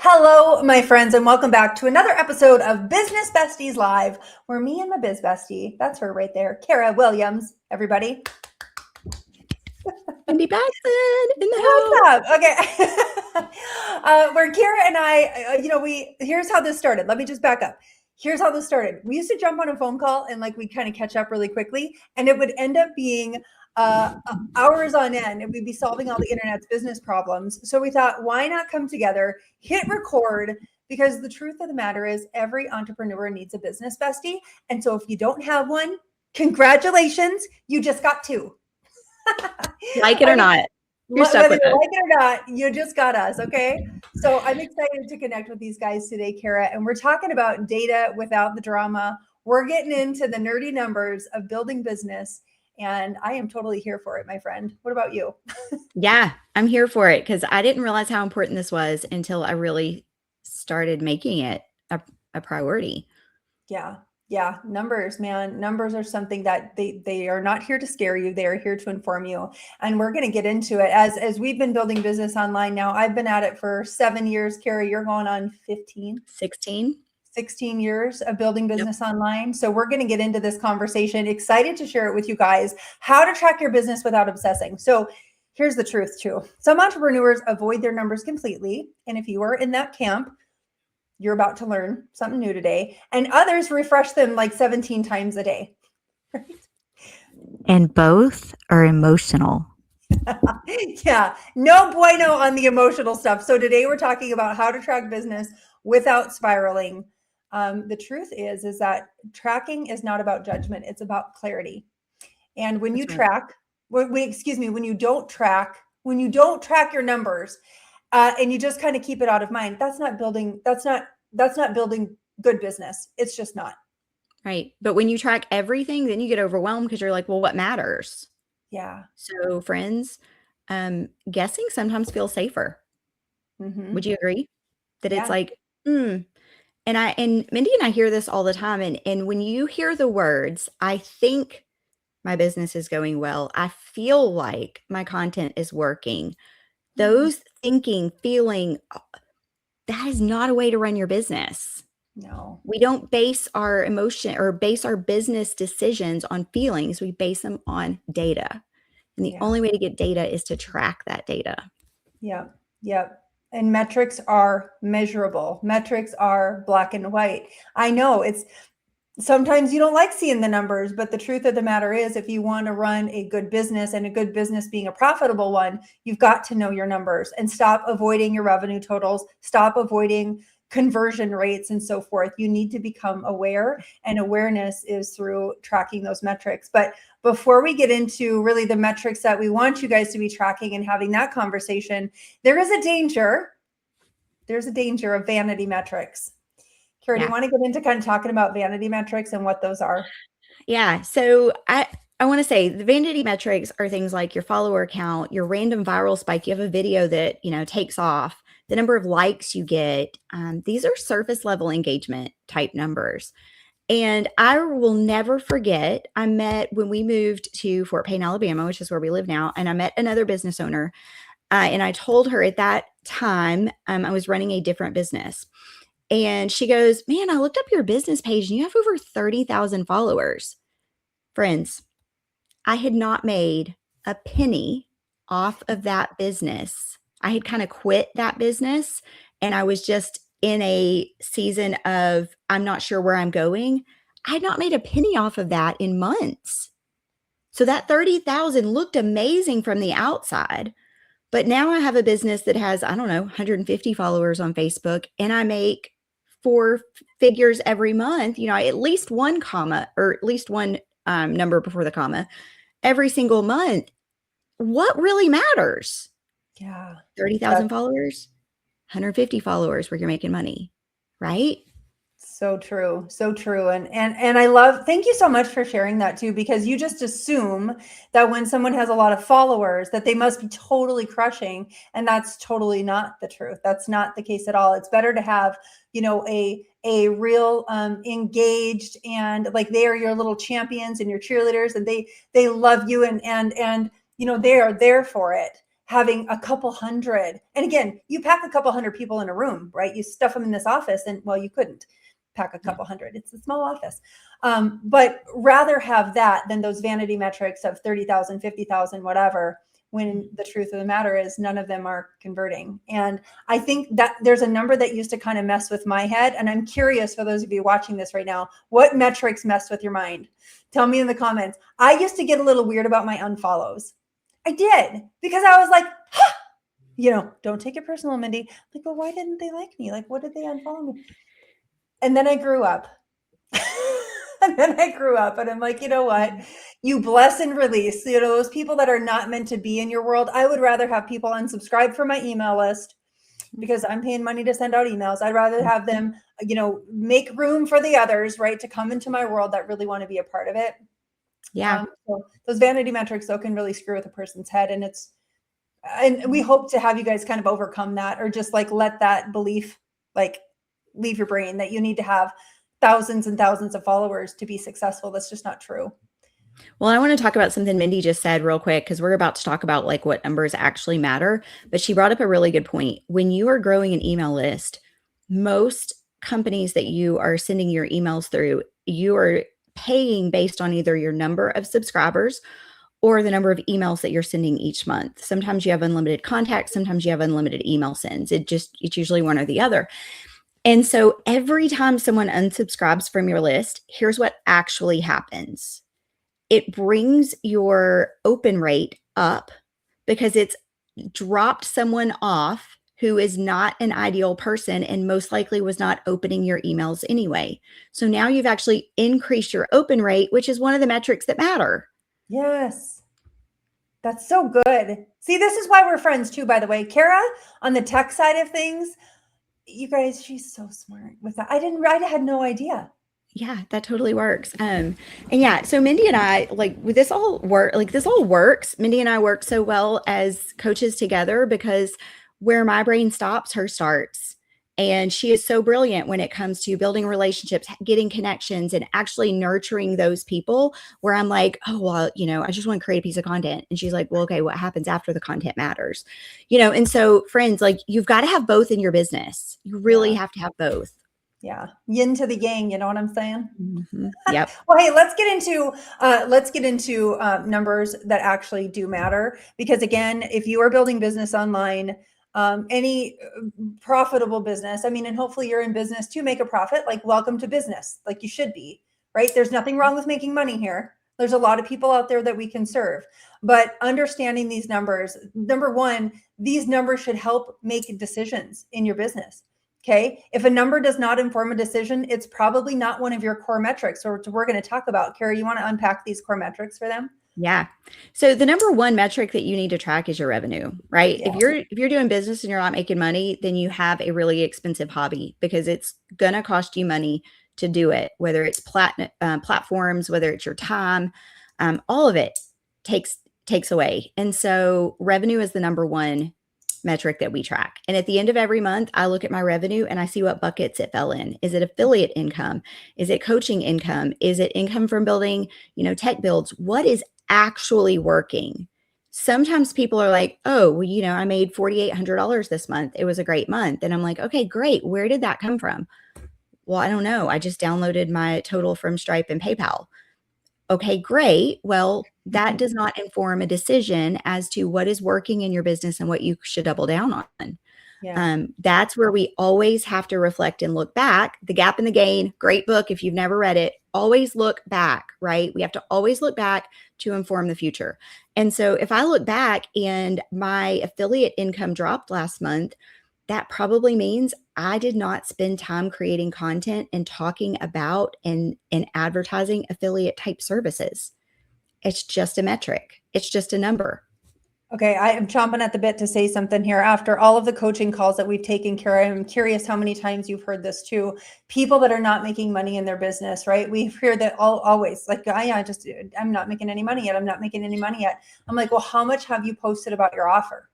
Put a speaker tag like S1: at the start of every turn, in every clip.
S1: Hello, my friends, and welcome back to another episode of Business Besties Live, where me and my biz bestie, that's her right there, Kara Williams, everybody.
S2: Mindy Paxton in the
S1: What's
S2: house.
S1: up? Okay. Where Kara and I, here's how this started. Let me just back up. Here's how this started. We used to jump on a phone call and we'd kind of catch up really quickly, and it would end up being hours on end, and we'd be solving all the internet's business problems. So we thought, why not come together, hit record, because the truth of the matter is every entrepreneur needs a business bestie. And so if you don't have one, congratulations, you just got two.
S2: Like it or not, you're stuck
S1: Whether
S2: with
S1: you
S2: us.
S1: like it or not, you just got us. Okay. So I'm excited to connect with these guys today, Kara, and we're talking about data without the drama. We're getting into the nerdy numbers of building business, and I am totally here for it, my friend. What about you?
S2: Yeah, I'm here for it because I didn't realize how important this was until I really started making it a priority.
S1: Yeah. Yeah. Numbers, man. Numbers are something that they are not here to scare you. They are here to inform you. And we're going to get into it as we've been building business online now. I've been at it for 7 years. Kara, you're going on 15. 16 years of building business online. So we're going to get into this conversation. Excited to share it with you guys, how to track your business without obsessing. So here's the truth too. Some entrepreneurs avoid their numbers completely. And if you are in that camp, you're about to learn something new today. And others refresh them like 17 times a day.
S2: And both are emotional.
S1: Yeah, no bueno on the emotional stuff. So today we're talking about how to track business without spiraling. The truth is that tracking is not about judgment. It's about clarity. And when you track, when you don't track your numbers, and you just kind of keep it out of mind, that's not building good business. It's just not.
S2: Right. But when you track everything, then you get overwhelmed because you're like, well, what matters?
S1: Yeah.
S2: So friends, guessing sometimes feels safer.
S1: Mm-hmm.
S2: Would you agree? That it's
S1: Yeah.
S2: like, and Mindy and I hear this all the time. And when you hear the words, I think my business is going well, I feel like my content is working. Those thinking, feeling, that is not a way to run your business.
S1: No.
S2: We don't base our emotion or base our business decisions on feelings. We base them on data. And the only way to get data is to track that data.
S1: Yep. Yep. And metrics are measurable. Metrics are black and white. I know sometimes you don't like seeing the numbers, but the truth of the matter is, if you want to run a good business, and a good business being a profitable one, you've got to know your numbers and stop avoiding your revenue totals, stop avoiding conversion rates and so forth. You need to become aware, and awareness is through tracking those metrics. But before we get into really the metrics that we want you guys to be tracking and having that conversation, there's a danger of vanity metrics. Kara, do you want to get into kind of talking about vanity metrics and what those are?
S2: Yeah. So I want to say the vanity metrics are things like your follower count, your random viral spike. You have a video that, takes off, the number of likes you get. These are surface level engagement type numbers. And I will never forget, I met when we moved to Fort Payne, Alabama, which is where we live now. And I met another business owner. And I told her at that time, I was running a different business. And she goes, man, I looked up your business page and you have over 30,000 followers. Friends, I had not made a penny off of that business. I had kind of quit that business and I was just in a season of, I'm not sure where I'm going. I had not made a penny off of that in months. So that 30,000 looked amazing from the outside. But now I have a business that has, 150 followers on Facebook, and I make 4 figures every month, at least one comma or at least one number before the comma every single month. What really matters?
S1: Yeah.
S2: 30,000 followers, 150 followers where you're making money, right?
S1: So true. So true. And I love, thank you so much for sharing that too, because you just assume that when someone has a lot of followers that they must be totally crushing. And that's totally not the truth. That's not the case at all. It's better to have, a real engaged, and like they are your little champions and your cheerleaders, and they love you and they are there for it. having a couple hundred. And again, you pack a couple hundred people in a room, right? You stuff them in this office and well, you couldn't pack a couple hundred. It's a small office. But rather have that than those vanity metrics of 30,000, 50,000, whatever, when the truth of the matter is none of them are converting. And I think that there's a number that used to kind of mess with my head. And I'm curious for those of you watching this right now, what metrics mess with your mind? Tell me in the comments. I used to get a little weird about my unfollows. I did, because I was like, huh! You know, don't take it personal, Mindy. Like, well, why didn't they like me? Like, what did they unfollow me? And then I grew up. And I'm like, you know what? You bless and release. You know, those people that are not meant to be in your world. I would rather have people unsubscribe from my email list because I'm paying money to send out emails. I'd rather have them, you know, make room for the others, right, to come into my world that really want to be a part of it.
S2: Yeah.
S1: So those vanity metrics, though, can really screw with a person's head. And we hope to have you guys kind of overcome that, or just like let that belief like leave your brain that you need to have thousands and thousands of followers to be successful. That's just not true.
S2: Well, I want to talk about something Mindy just said real quick, because we're about to talk about like what numbers actually matter. But she brought up a really good point. When you are growing an email list, most companies that you are sending your emails through, you are paying based on either your number of subscribers or the number of emails that you're sending each month. Sometimes you have unlimited contacts, sometimes you have unlimited email sends. It's usually one or the other. And so every time someone unsubscribes from your list, here's what actually happens. It brings your open rate up because it's dropped someone off who is not an ideal person and most likely was not opening your emails anyway. So now you've actually increased your open rate, which is one of the metrics that matter.
S1: Yes. That's so good. See, this is why we're friends too, by the way. Kara, on the tech side of things, you guys, she's so smart with that. I had no idea.
S2: Yeah, that totally works. And yeah, so Mindy and I, like, with this all works. Mindy and I work so well as coaches together because where my brain stops, her starts. And she is so brilliant when it comes to building relationships, getting connections, and actually nurturing those people where I'm like, oh, well, you know, I just want to create a piece of content. And she's like, well, okay, what happens after the content matters? You know, and so friends, like, you've got to have both in your business. You really have to have both.
S1: Yeah. Yin to the yang. You know what I'm saying?
S2: Mm-hmm. Yep.
S1: Well, hey, let's get into numbers that actually do matter. Because again, if you are building business online, any profitable business, I mean, and hopefully you're in business to make a profit, like welcome to business, like you should be, right? There's nothing wrong with making money here. There's a lot of people out there that we can serve, but understanding these numbers, number one, these numbers should help make decisions in your business. Okay. If a number does not inform a decision, it's probably not one of your core metrics, or we're going to talk about. Kara, you want to unpack these core metrics for them?
S2: Yeah. So the number one metric that you need to track is your revenue, right?
S1: Yeah.
S2: If you're doing business and you're not making money, then you have a really expensive hobby because it's going to cost you money to do it, whether it's platforms, whether it's your time, all of it takes away. And so revenue is the number one metric that we track. And at the end of every month, I look at my revenue and I see what buckets it fell in. Is it affiliate income? Is it coaching income? Is it income from building, you know, tech builds? What is actually working? Sometimes people are like, oh, well, you know, I made $4,800 this month. It was a great month. And I'm like, okay, great. Where did that come from? Well, I don't know. I just downloaded my total from Stripe and PayPal. Okay, great. Well, that does not inform a decision as to what is working in your business and what you should double down on.
S1: Yeah.
S2: That's where we always have to reflect and look back. The Gap and the Gain, great book. If you've never read it, always look back, right? We have to always look back to inform the future. And so if I look back and my affiliate income dropped last month, that probably means I did not spend time creating content and talking about and advertising affiliate type services. It's just a metric. It's just a number.
S1: Okay, I am chomping at the bit to say something here. After all of the coaching calls that we've taken, Kara, I'm curious how many times you've heard this too. People that are not making money in their business, right? We hear that always, like, I'm not making any money yet. I'm not making any money yet. I'm like, well, how much have you posted about your offer?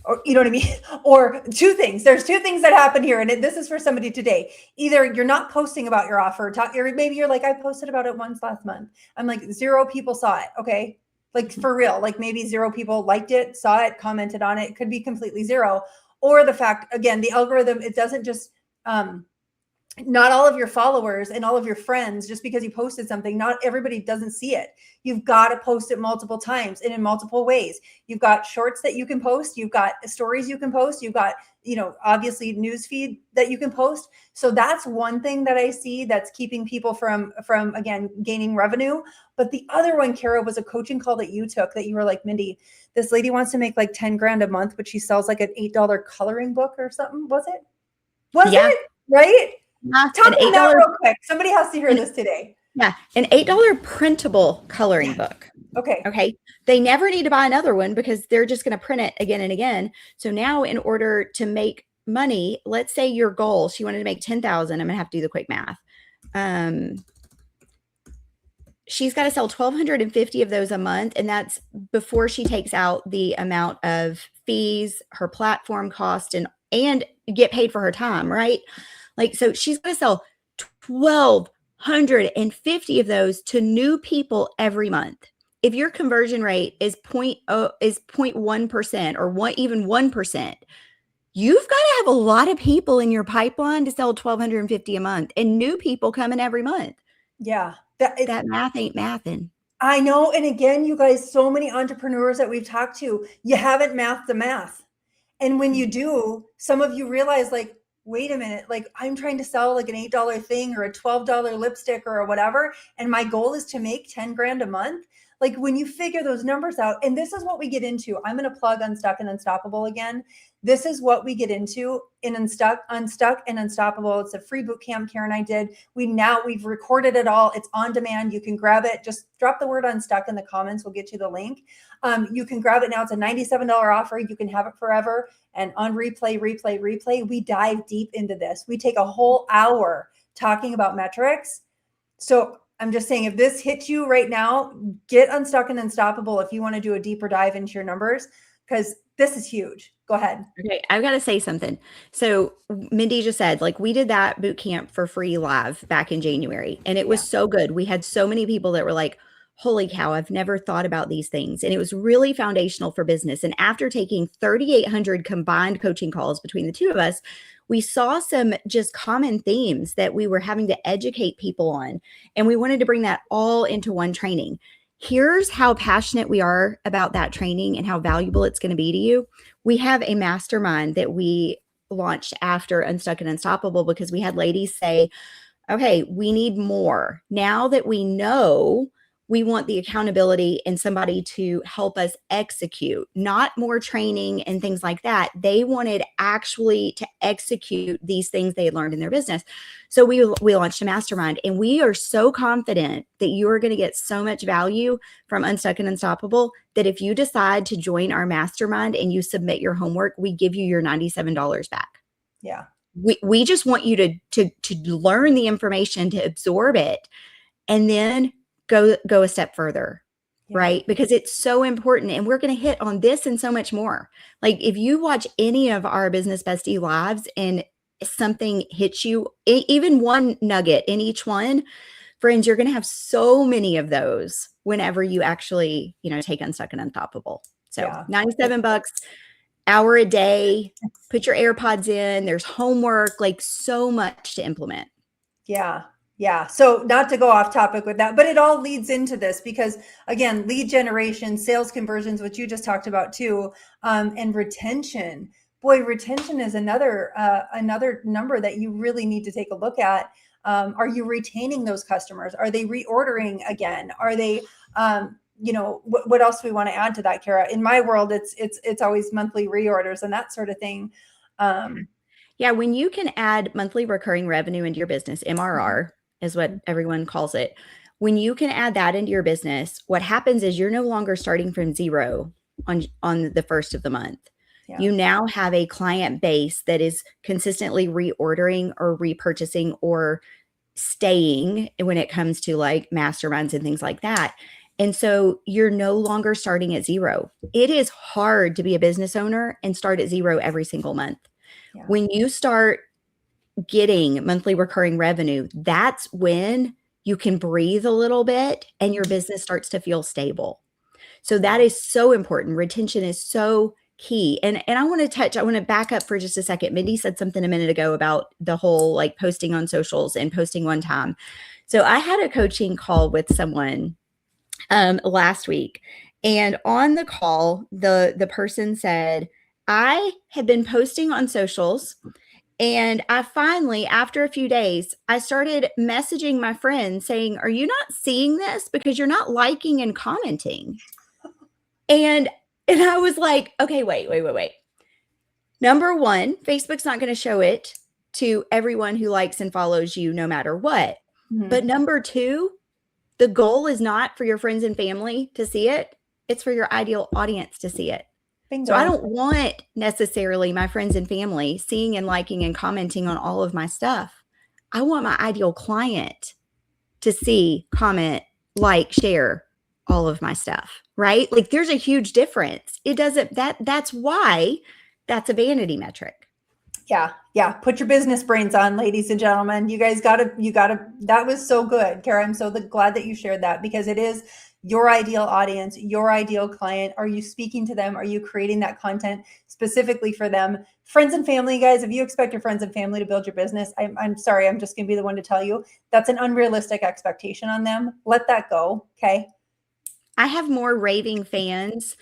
S1: Or, you know what I mean? Or two things. There's two things that happen here. And this is for somebody today. Either you're not posting about your offer, or maybe you're like, I posted about it once last month. I'm like, 0 people saw it. Okay. Like for real, like maybe 0 people liked it, saw it, commented on it. It could be completely 0. Or the fact, again, the algorithm, it doesn't just, not all of your followers and all of your friends, just because you posted something, not everybody doesn't see it. You've got to post it multiple times and in multiple ways. You've got shorts that you can post. You've got stories you can post. You've got, obviously news feed that you can post. So that's one thing that I see that's keeping people from again, gaining revenue. But the other one, Kara, was a coaching call that you took that you were like, Mindy, this lady wants to make like 10 grand a month, but she sells like an $8 coloring book or something. Was it? It? Right? Talk on that real quick. Somebody has to hear this today.
S2: Yeah, an $8 printable coloring book. Okay. They never need to buy another one because they're just going to print it again and again. So now in order to make money, let's say your goal, she wanted to make 10,000. I'm going to have to do the quick math. She's got to sell 1,250 of those a month. And that's before she takes out the amount of fees, her platform cost, and get paid for her time, right? Like, so she's going to sell 1,250 of those to new people every month. If your conversion rate is 0.1% or even 1%, you've got to have a lot of people in your pipeline to sell 1,250 a month, and new people coming every month.
S1: Yeah.
S2: That math ain't mathing.
S1: I know. And again, you guys, so many entrepreneurs that we've talked to, you haven't mathed the math. And when you do, some of you realize like, wait a minute, like I'm trying to sell like an $8 thing or a $12 lipstick or whatever. And my goal is to make 10 grand a month. Like when you figure those numbers out, and this is what we get into. I'm going to plug Unstuck and Unstoppable again. This is what we get into in Unstuck and Unstoppable. It's a free boot camp Kara and I did. We've recorded it all. It's on demand. You can grab it. Just drop the word Unstuck in the comments. We'll get you the link. You can grab it now. It's a $97 offer. You can have it forever. And on replay, we dive deep into this. We take a whole hour talking about metrics. So I'm just saying, if this hits you right now, get Unstuck and Unstoppable if you want to do a deeper dive into your numbers, because this is huge. Go ahead.
S2: Okay, I've got to say something. So Mindy just said, like, we did that boot camp for free live back in January, and it was so good. We had so many people that were like, holy cow, I've never thought about these things. And it was really foundational for business. And after taking 3,800 combined coaching calls between the two of us, we saw some just common themes that we were having to educate people on. And we wanted to bring that all into one training. Here's how passionate we are about that training and how valuable it's going to be to you. We have a mastermind that we launched after Unstuck and Unstoppable because we had ladies say, okay, we need more. Now that we know, we want the accountability and somebody to help us execute, not more training and things like that. They wanted actually to execute these things they had learned in their business. So we launched a mastermind, and we are so confident that you're going to get so much value from Unstuck and Unstoppable that if you decide to join our mastermind and you submit your homework, we give you your $97 back.
S1: Yeah.
S2: We just want you to learn the information, to absorb it, and then go a step further, right? Because it's so important. And we're going to hit on this and so much more. Like if you watch any of our Business Bestie lives and something hits you, even one nugget in each one, friends, you're going to have so many of those whenever you actually, take Unstuck and Unstoppable. So $97, hour a day, put your AirPods in, there's homework, like so much to implement.
S1: Yeah. So not to go off topic with that, but it all leads into this because again, lead generation, sales conversions, which you just talked about too, and retention. Boy, retention is another number that you really need to take a look at. Are you retaining those customers? Are they reordering again? Are they, what else do we want to add to that, Kara? In my world, it's always monthly reorders and that sort of thing.
S2: Yeah, when you can add monthly recurring revenue into your business, MRR is what everyone calls it. When you can add that into your business, what happens is you're no longer starting from zero on the first of the month. Yeah. You now have a client base that is consistently reordering or repurchasing or staying when it comes to like masterminds and things like that. And so you're no longer starting at zero. It is hard to be a business owner and start at zero every single month. Yeah. When you start getting monthly recurring revenue, that's when you can breathe a little bit and your business starts to feel stable. So that is so important. Retention is so key. And I want to back up for just a second. Mindy said something a minute ago about the whole like posting on socials and posting one time. So I had a coaching call with someone last week, and on the call, the person said, I had been posting on socials, and I finally, after a few days, I started messaging my friends saying, are you not seeing this? Because you're not liking and commenting. And I was like, okay, wait. Number one, Facebook's not going to show it to everyone who likes and follows you no matter what.
S1: Mhm.
S2: But number two, the goal is not for your friends and family to see it. It's for your ideal audience to see it.
S1: Bingo.
S2: So I don't want necessarily my friends and family seeing and liking and commenting on all of my stuff. I want my ideal client to see, comment, like, share all of my stuff, right? Like there's a huge difference. That's why that's a vanity metric.
S1: Yeah. Put your business brains on, ladies and gentlemen. You guys gotta, that was so good, Kara. I'm so glad that you shared that, because it is your ideal audience, your ideal client. Are you speaking to them? Are you creating that content specifically for them? Friends and family, guys, if you expect your friends and family to build your business, I'm sorry, I'm just gonna be the one to tell you that's an unrealistic expectation on them. Let that go, okay?
S2: I have more raving fans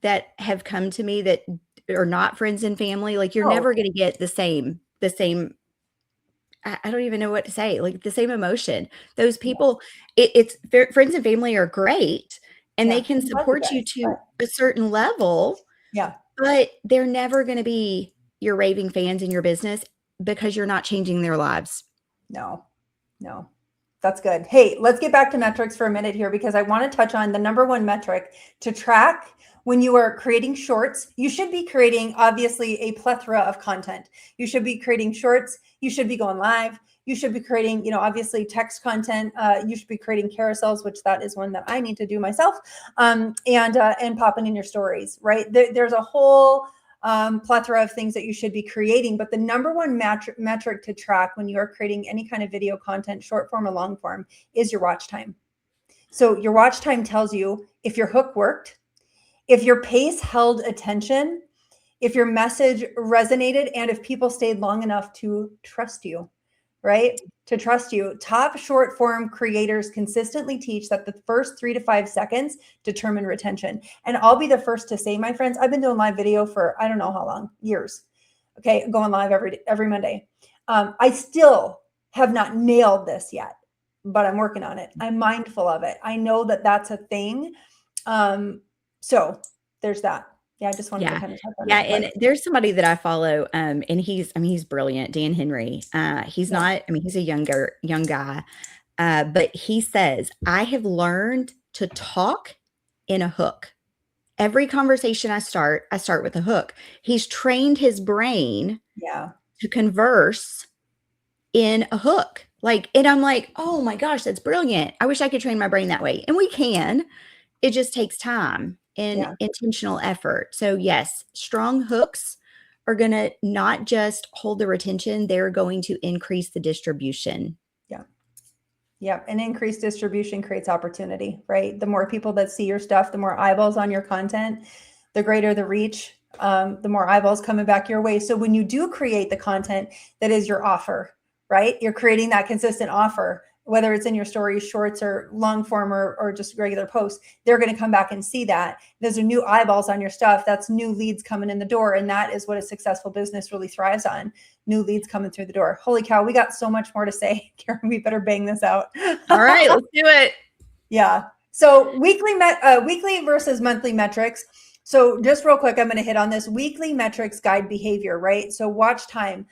S2: that have come to me that are not friends and family. Like you're never going to get the same, I don't even know what to say, like the same emotion. Those people, it's friends and family are great and they can support you to a certain level.
S1: Yeah.
S2: But they're never going to be your raving fans in your business because you're not changing their lives.
S1: No. That's good. Hey, let's get back to metrics for a minute here, because I want to touch on the number one metric to track when you are creating shorts. You should be creating, obviously, a plethora of content. You should be creating shorts. You should be going live. You should be creating, obviously text content. You should be creating carousels, which that is one that I need to do myself, and popping in your stories, right? There's a whole plethora of things that you should be creating. But the number one metric to track when you are creating any kind of video content, short form or long form, is your watch time. So your watch time tells you if your hook worked, if your pace held attention, if your message resonated, and if people stayed long enough to trust you, right? To trust you. Top short form creators consistently teach that the first 3 to 5 seconds determine retention. And I'll be the first to say, my friends, I've been doing live video for I don't know how long, years. Okay, going live every Monday. I still have not nailed this yet, but I'm working on it. I'm mindful of it. I know that that's a thing. So there's that. Yeah, I just wanted to kind of talk on that.
S2: And there's somebody that I follow, and he's brilliant, Dan Henry. He's not, he's a young guy, but he says, I have learned to talk in a hook. Every conversation I start with a hook. He's trained his brain to converse in a hook. And I'm like, oh my gosh, that's brilliant. I wish I could train my brain that way. And we can. It just takes time and intentional effort. So yes, strong hooks are going to not just hold the retention, they're going to increase the distribution.
S1: Yeah. And increased distribution creates opportunity, right? The more people that see your stuff, the more eyeballs on your content, the greater the reach, the more eyeballs coming back your way. So when you do create the content that is your offer, right? You're creating that consistent offer, whether it's in your stories, shorts, or long form, or just regular posts, they're going to come back and see that. Those are new eyeballs on your stuff. That's new leads coming in the door. And that is what a successful business really thrives on. New leads coming through the door. Holy cow, we got so much more to say. Karen, we better bang this out.
S2: All right, let's do it.
S1: Yeah. So weekly versus monthly metrics. So just real quick, I'm going to hit on this. Weekly metrics guide behavior, right? So watch time,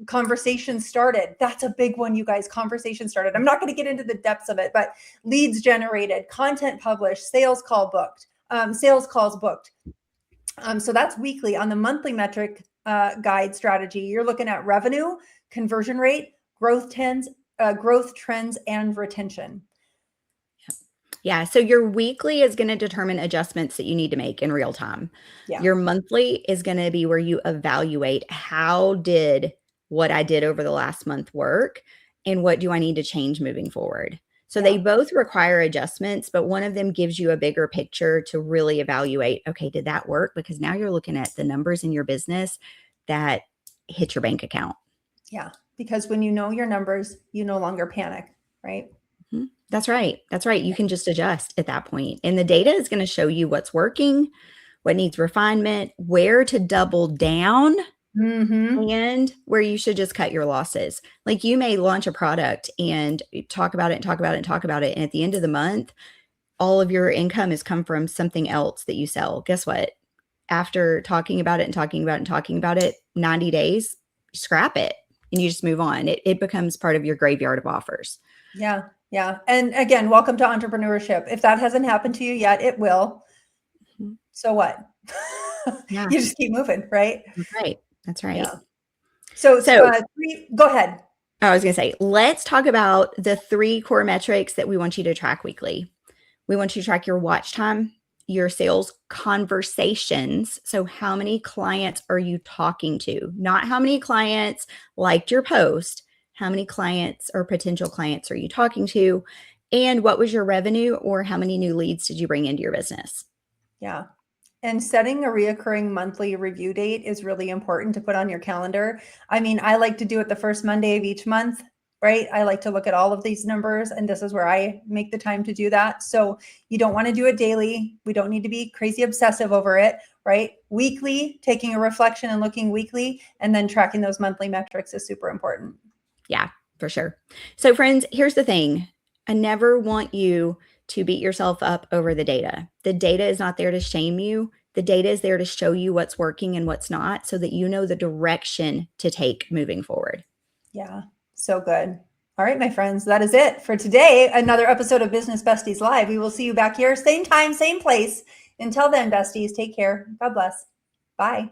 S1: conversation started. That's a big one, you guys. Conversation started. I'm not going to get into the depths of it, but leads generated, content published, sales calls booked. So that's weekly. On the monthly metric guide strategy, you're looking at revenue, conversion rate, growth trends, and retention.
S2: Yeah. So your weekly is going to determine adjustments that you need to make in real time. Yeah. Your monthly is going to be where you evaluate how did what I did over the last month work and what do I need to change moving forward. So they both require adjustments, but one of them gives you a bigger picture to really evaluate, okay, did that work? Because now you're looking at the numbers in your business that hit your bank account.
S1: Yeah. Because when you know your numbers, you no longer panic, right?
S2: That's right. That's right. You can just adjust at that point. And the data is going to show you what's working, what needs refinement, where to double down, and where you should just cut your losses. Like you may launch a product and talk about it and talk about it and talk about it. And at the end of the month, all of your income has come from something else that you sell. Guess what? After talking about it and talking about it and talking about it, 90 days, scrap it and you just move on. It becomes part of your graveyard of offers.
S1: Yeah. Yeah. And again, welcome to entrepreneurship. If that hasn't happened to you yet, it will. So what?
S2: Yeah.
S1: You just keep moving, right?
S2: That's right. That's right.
S1: Yeah. So go ahead.
S2: I was going to say, let's talk about the 3 core metrics that we want you to track weekly. We want you to track your watch time, your sales conversations. So how many clients are you talking to? Not how many clients liked your post. How many clients or potential clients are you talking to? And what was your revenue, or how many new leads did you bring into your business?
S1: Yeah. And setting a reoccurring monthly review date is really important to put on your calendar. I mean, I like to do it the first Monday of each month, right? I like to look at all of these numbers, and this is where I make the time to do that. So you don't want to do it daily. We don't need to be crazy obsessive over it, right? Weekly, taking a reflection and looking weekly, and then tracking those monthly metrics is super important.
S2: Yeah, for sure. So friends, here's the thing. I never want you to beat yourself up over the data. The data is not there to shame you. The data is there to show you what's working and what's not, so that you know the direction to take moving forward.
S1: Yeah, so good. All right, my friends, that is it for today. Another episode of Business Besties Live. We will see you back here, same time, same place. Until then, besties, take care. God bless. Bye.